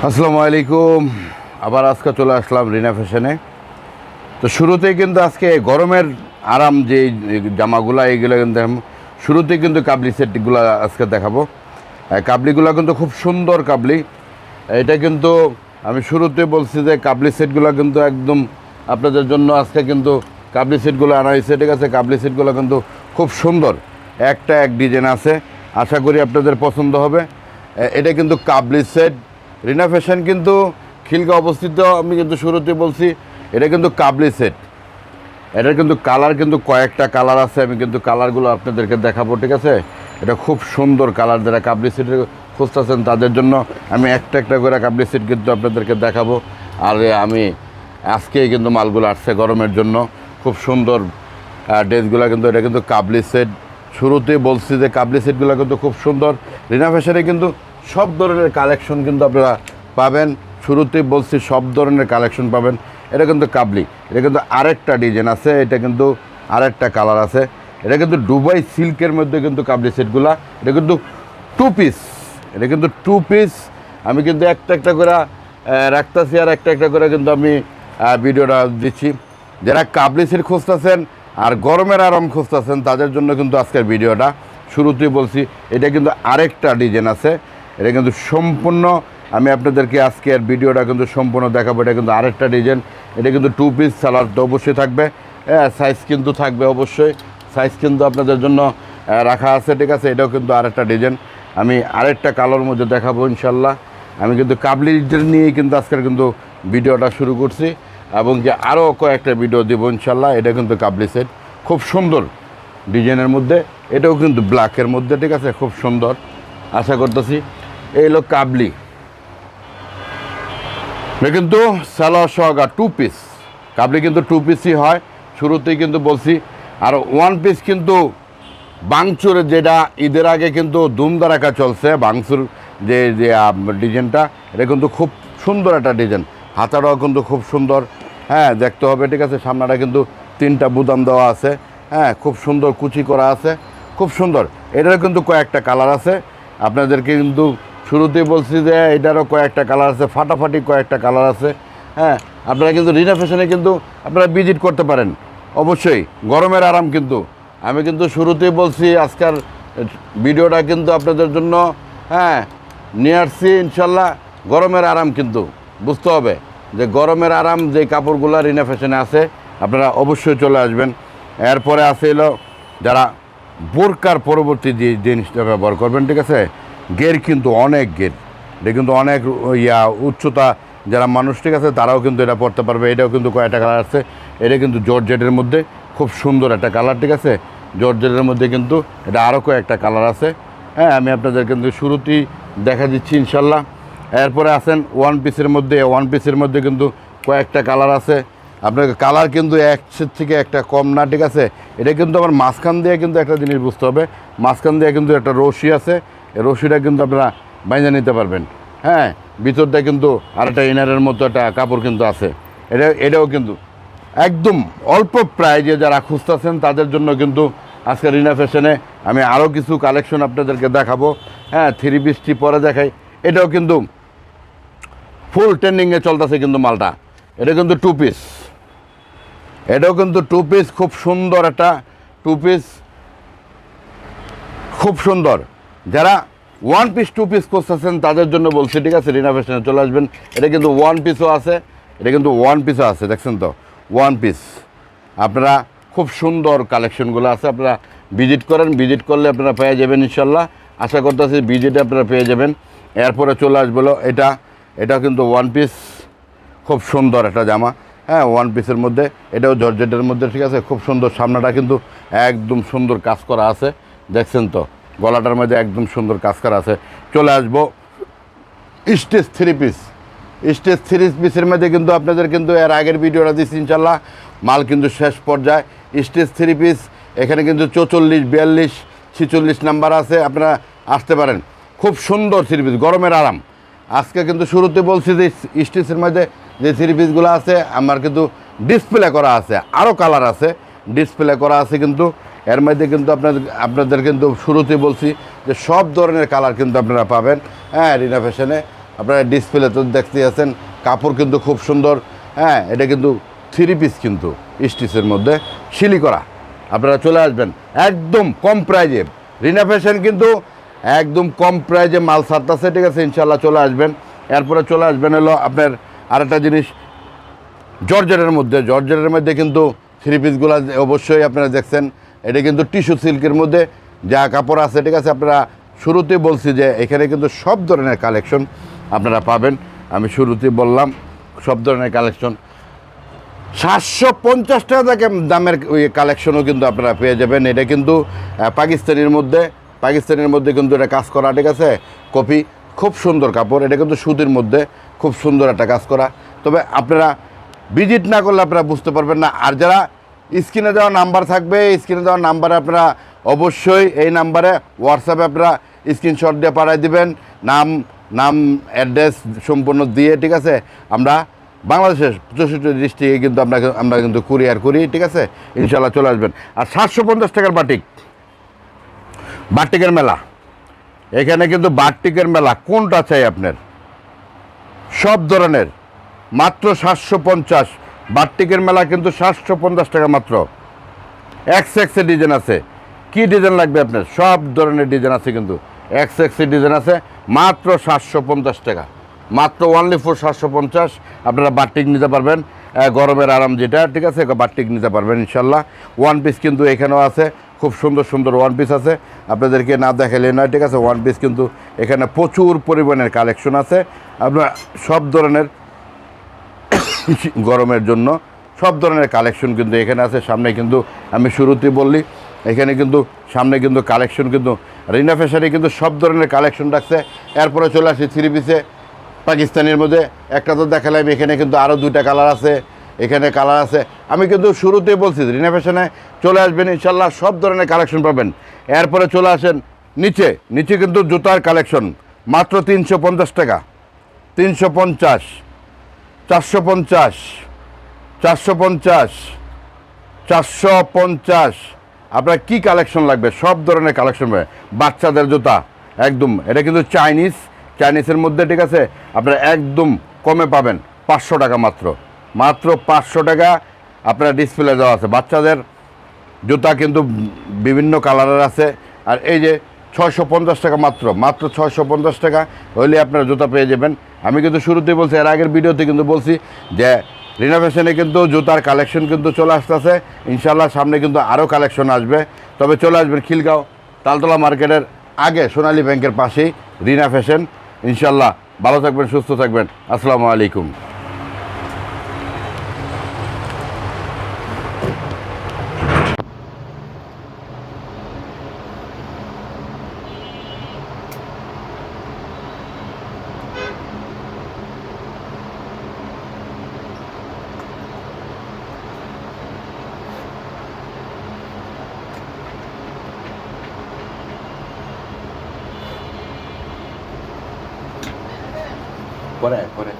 আসসালামু আলাইকুম। আবার আজকে চলে আসলাম রিনা ফ্যাশনে। তো শুরুতেই কিন্তু আজকে গরমের আরাম যে জামাগুলো এইগুলো কিন্তু শুরুতেই কিন্তু কাবলি সেটগুলো আজকে দেখাবো। কাবলিগুলো কিন্তু খুব সুন্দর কাবলি। এটা কিন্তু আমি শুরুতে বলছি যে কাবলি সেটগুলো কিন্তু একদম আপনাদের জন্য আজকে কিন্তু কাবলি সেটগুলো আনা হয়েছে, ঠিক আছে। কাবলি সেটগুলো কিন্তু খুব সুন্দর, একটা এক ডিজাইন আছে, আশা করি আপনাদের পছন্দ হবে। এটা কিন্তু কাবলি সেট। রিনা ফ্যাশন কিন্তু খিলগা অবস্থিত। আমি কিন্তু শুরুতে বলছি এটা কিন্তু কাবলি সেট। এটার কিন্তু কালার কিন্তু কয়েকটা কালার আছে, আমি কিন্তু কালারগুলো আপনাদেরকে দেখাবো, ঠিক আছে। এটা খুব সুন্দর কালার। যারা কাবলি সেট খুঁজতেছেন তাদের জন্য আমি একটা একটা করে কাবলি সেট কিন্তু আপনাদেরকে দেখাবো। আর আমি আজকেই কিন্তু মালগুলো আসছে গরমের জন্য, খুব সুন্দর ড্রেসগুলো কিন্তু এটা কিন্তু কাবলি সেট। শুরুতেই বলছি যে কাবলি সেটগুলো কিন্তু খুব সুন্দর। রিনা ফ্যাশনে কিন্তু সব ধরনের কালেকশন কিন্তু আপনারা পাবেন। শুরুতেই বলছি সব ধরনের কালেকশন পাবেন। এটা কিন্তু কাবলি, এটা কিন্তু আরেকটা ডিজাইন আছে, এটা কিন্তু আরেকটা কালার আছে। এটা কিন্তু দুবাই সিল্কের মধ্যে কিন্তু কাবলি সেটগুলা। এটা কিন্তু টু পিস, এটা কিন্তু টু পিস। আমি কিন্তু একটা একটা করে রাখতেছি আর একটা একটা করে কিন্তু আমি ভিডিওটা দিচ্ছি। যারা কাবলি সেট খুঁজতেছেন আর গরমের আরাম খুঁজতেছেন তাদের জন্য কিন্তু আজকের ভিডিওটা। শুরুতেই বলছি এটা কিন্তু আরেকটা ডিজাইন আছে। এটা কিন্তু সম্পূর্ণ আমি আপনাদেরকে আজকের ভিডিওটা কিন্তু সম্পূর্ণ দেখাবো। এটা কিন্তু আরেকটা ডিজাইন। এটা কিন্তু টু পিস সালোয়ার তো অবশ্যই থাকবে, সাইজ কিন্তু থাকবে অবশ্যই। সাইজ কিন্তু আপনাদের জন্য রাখা আছে, ঠিক আছে। এটাও কিন্তু আরেকটা ডিজাইন। আমি আরেকটা কালার মধ্যে দেখাবো ইনশাল্লাহ। আমি কিন্তু কাবলি নিয়েই কিন্তু আজকের কিন্তু ভিডিওটা শুরু করছি এবং যে আরও কয়েকটা ভিডিও দেবো ইনশাল্লাহ। এটা কিন্তু কাবলি সেট, খুব সুন্দর ডিজাইনের মধ্যে। এটাও কিন্তু ব্ল্যাকের মধ্যে, ঠিক আছে, খুব সুন্দর। আশা করতেছি এই হলো কাবলি। এটা কিন্তু সালোয়ার সহগা টু পিস। কাবলি কিন্তু টু পিসই হয়, শুরুতেই কিন্তু বলছি। আর ওয়ান পিস কিন্তু বাংচুর, যেটা ঈদের আগে কিন্তু ধুমধারাকা চলছে বাংচুর যে যে ডিজাইনটা, এটা কিন্তু খুব সুন্দর একটা ডিজাইন। হাতাটাও কিন্তু খুব সুন্দর, হ্যাঁ, দেখতে হবে, ঠিক আছে। সামনাটা কিন্তু তিনটা বুতাম দেওয়া আছে, হ্যাঁ, খুব সুন্দর কুচি করা আছে, খুব সুন্দর। এটারও কিন্তু কয়েকটা কালার আছে। আপনাদেরকে কিন্তু শুরুতেই বলছি যে এটারও কয়েকটা কালার আছে, ফাটাফাটি কয়েকটা কালার আছে, হ্যাঁ। আপনারা কিন্তু রিনা ফ্যাশনে কিন্তু আপনারা ভিজিট করতে পারেন অবশ্যই। গরমের আরাম কিন্তু আমি কিন্তু শুরুতেই বলছি আজকের ভিডিওটা কিন্তু আপনাদের জন্য, হ্যাঁ, নিয়ে আসছি ইনশাল্লাহ। গরমের আরাম কিন্তু বুঝতে হবে যে গরমের আরাম যে কাপড়গুলো রিনা ফ্যাশনে আছে আপনারা অবশ্যই চলে আসবেন। এরপরে আছে এলো যারা বোরকার পরবর্তী যে জিনিসটা ব্যবহার করবেন, ঠিক আছে। গের কিন্তু অনেক গের, এটা কিন্তু অনেক উচ্চতা যারা মানুষ, ঠিক আছে, তারাও কিন্তু এটা পরতে পারবে। এটাও কিন্তু কয়েকটা কালার আছে। এটা কিন্তু জর্জেটের মধ্যে খুব সুন্দর একটা কালার, ঠিক আছে। জর্জেটের মধ্যে কিন্তু এটা আরও কয়েকটা কালার আছে, হ্যাঁ। আমি আপনাদের কিন্তু শুরুতেই দেখা দিচ্ছি ইনশাল্লাহ। এরপরে আছেন ওয়ান পিসের মধ্যে। ওয়ান পিসের মধ্যে কিন্তু কয়েকটা কালার আছে। আপনার কালার কিন্তু একশের থেকে একটা কম না, ঠিক আছে। এটা কিন্তু আমার মাঝখান দিয়ে কিন্তু একটা জিনিস বুঝতে হবে, মাঝখান দিয়ে কিন্তু একটা রশি আছে। এই রশিটা কিন্তু আপনারা বাইন্ধে নিতে পারবেন, হ্যাঁ। ভিতরটা কিন্তু আরেকটা ইনারের মতো একটা কাপড় কিন্তু আছে। এটাও কিন্তু একদম অল্প প্রাইজে যারা খুঁজতেছেন তাদের জন্য কিন্তু আজকে রিনা ফ্যাশনে আমি আরও কিছু কালেকশন আপনাদেরকে দেখাবো, হ্যাঁ। থ্রি পিসটি পরে দেখাই। এটাও কিন্তু ফুল ট্রেন্ডিংয়ে চলতেছে কিন্তু মালটা। এটা কিন্তু টু পিস, এটাও কিন্তু টু পিস, খুব সুন্দর একটা টু পিস, খুব সুন্দর। যারা ওয়ান পিস টু পিস করতেছেন তাদের জন্য বলছি, ঠিক আছে, রিনা ফ্যাশনে চলে আসবেন। এটা কিন্তু ওয়ান পিসও আছে, এটা কিন্তু ওয়ান পিসও আছে, দেখছেন তো, ওয়ান পিস। আপনারা খুব সুন্দর কালেকশনগুলো আছে, আপনারা ভিজিট করেন। ভিজিট করলে আপনারা পেয়ে যাবেন ইনশাল্লাহ। আশা করতেছি ভিজিটে আপনারা পেয়ে যাবেন। এরপরে চলে আসবো এটা কিন্তু ওয়ান পিস, খুব সুন্দর একটা জামা, হ্যাঁ, ওয়ান পিসের মধ্যে। এটাও জর্জেটের মধ্যে, ঠিক আছে, খুব সুন্দর। সামনাটা কিন্তু একদম সুন্দর কাজ করা আছে, দেখছেন তো। গলাটার মধ্যে একদম সুন্দর কাজ করা আছে। চলে আসবো stage three piece. Stage three পিসের মধ্যে কিন্তু আপনাদের কিন্তু এর আগের ভিডিওটা দিচ্ছি ইনশাল্লাহ। মাল কিন্তু শেষ পর্যায়ে। স্টেজ থ্রি পিস এখানে কিন্তু 44, 42, 46 নাম্বার আছে, আপনারা আসতে পারেন। খুব সুন্দর থ্রি পিস, গরমের আরাম। আজকে কিন্তু শুরুতে বলছি যে স্টেজের মধ্যে যে থ্রি পিসগুলো আছে আমার কিন্তু ডিসপ্লে করা আছে, আরও কালার আছে, ডিসপ্লে করা আছে কিন্তু এর মধ্যে কিন্তু আপনাদের কিন্তু শুরুতে বলছি যে সব ধরনের কালার কিন্তু আপনারা পাবেন, হ্যাঁ, রিনা ফ্যাশনে। আপনারা ডিসপ্লে তো দেখতে আছেন, কাপড় কিন্তু খুব সুন্দর। হ্যাঁ, এটা কিন্তু 3 পিস কিন্তু স্টিচের মধ্যে শিলি করা। আপনারা চলে আসবেন একদম কম প্রাইজে। রিনা ফ্যাশন কিন্তু একদম কম প্রাইজে মাল ছাড়তেছে, ঠিক আছে? ইনশাল্লাহ চলে আসবেন। এরপরে চলে আসবেন হলো আপনার আরেকটা জিনিস, জর্জেটের মধ্যে কিন্তু 3 পিসগুলো অবশ্যই আপনারা দেখছেন। এটা কিন্তু টিস্যু সিল্কের মধ্যে যা কাপড় আছে, ঠিক আছে? আপনারা শুরুতেই বলছি যে এখানে কিন্তু সব ধরনের কালেকশন আপনারা পাবেন। আমি শুরুতেই বললাম সব ধরনের কালেকশন 750 টাকা থেকে দামের ওই কালেকশনও কিন্তু আপনারা পেয়ে যাবেন। এটা কিন্তু পাকিস্তানের মধ্যে কিন্তু এটা কাজ করা, ঠিক আছে? কপি, খুব সুন্দর কাপড়। এটা কিন্তু সুতির মধ্যে খুব সুন্দর একটা কাজ করা। তবে আপনারা ভিজিট না করলে আপনারা বুঝতে পারবেন না। আর যারা স্ক্রিনে দেওয়া নাম্বার থাকবে, স্ক্রিনে দেওয়া নাম্বারে আপনারা অবশ্যই এই নাম্বারে হোয়াটসঅ্যাপে আপনারা স্ক্রিনশট দিয়ে পাঠিয়ে দিবেন, নাম অ্যাড্রেস সম্পূর্ণ দিয়ে, ঠিক আছে? আমরা বাংলাদেশের 64 ডিস্ট্রিক্টে কিন্তু আমরা কিন্তু কুরিয়ার করি, ঠিক আছে? ইনশাল্লাহ চলে আসবেন। আর 750 টাকার বাটিকের মেলা, এখানে কিন্তু বাটিকের মেলা কোনটা চাই আপনার, সব ধরনের মাত্র 750। বাটিকের মেলা কিন্তু 750 টাকা মাত্র। এক্সের ডিজাইন আছে, কি ডিজাইন লাগবে আপনার? সব ধরনের ডিজাইন আছে, কিন্তু এক্সের ডিজাইন আছে মাত্র 750 টাকা, মাত্র অনলি ফর 750। আপনারা বাটিক নিতে পারবেন, গরমের আরাম যেটা, ঠিক আছে? বাটিক নিতে পারবেন ইনশাল্লাহ। ওয়ান পিস কিন্তু এখানেও আছে, খুব সুন্দর সুন্দর ওয়ান পিস আছে, আপনাদেরকে না দেখালে নয়, ঠিক আছে? ওয়ান পিস কিন্তু এখানে প্রচুর পরিমাণের কালেকশন আছে। আপনার সব ধরনের গরমের জন্য সব ধরনের কালেকশন কিন্তু এখানে আছে। সামনে কিন্তু আমি শুরুতেই বললি, এখানে কিন্তু সামনে কিন্তু কালেকশন কিন্তু রিনা ফ্যাশনে কিন্তু সব ধরনের কালেকশন রাখছে। এরপরে চলে আসি 3 পিসে পাকিস্তানের মধ্যে। একটা তো দেখালাম, এখানে কিন্তু আরও 2টা কালার আছে, এখানে কালার আছে। আমি কিন্তু শুরুতেই বলছি রিনা ফ্যাশনে চলে আসবেন ইনশাল্লাহ, সব ধরনের কালেকশন পাবেন। এরপরে চলে আসেন নিচে কিন্তু জুতার কালেকশন মাত্র 350 টাকা, 350, 450, 450, 450। আপনার কি কালেকশন লাগবে, সব ধরনের কালেকশন পাবে। বাচ্চাদের জুতা একদম, এটা কিন্তু চাইনিজের মধ্যে, ঠিক আছে? আপনারা একদম কমে পাবেন 500 টাকা মাত্র 500 টাকা। আপনার ডিসপ্লে দেওয়া আছে। বাচ্চাদের জুতা কিন্তু বিভিন্ন কালারের আছে। আর এই যে 650 টাকা মাত্র 650 টাকা হইলে আপনারা জুতা পেয়ে যাবেন। আমি কিন্তু শুরুতেই বলছি, এর আগের ভিডিওতে কিন্তু বলছি যে রিনা ফ্যাশনে কিন্তু জুতার কালেকশন কিন্তু চলে আসতেছে ইনশাল্লাহ। সামনে কিন্তু আরও কালেকশন আসবে। তবে চলে আসবেন খিলগাঁও তালতলা মার্কেটের আগে সোনালী ব্যাংকের পাশেই রিনা ফ্যাশন। ইনশাল্লাহ ভালো থাকবেন, সুস্থ থাকবেন। আসসালামু আলাইকুম। পরে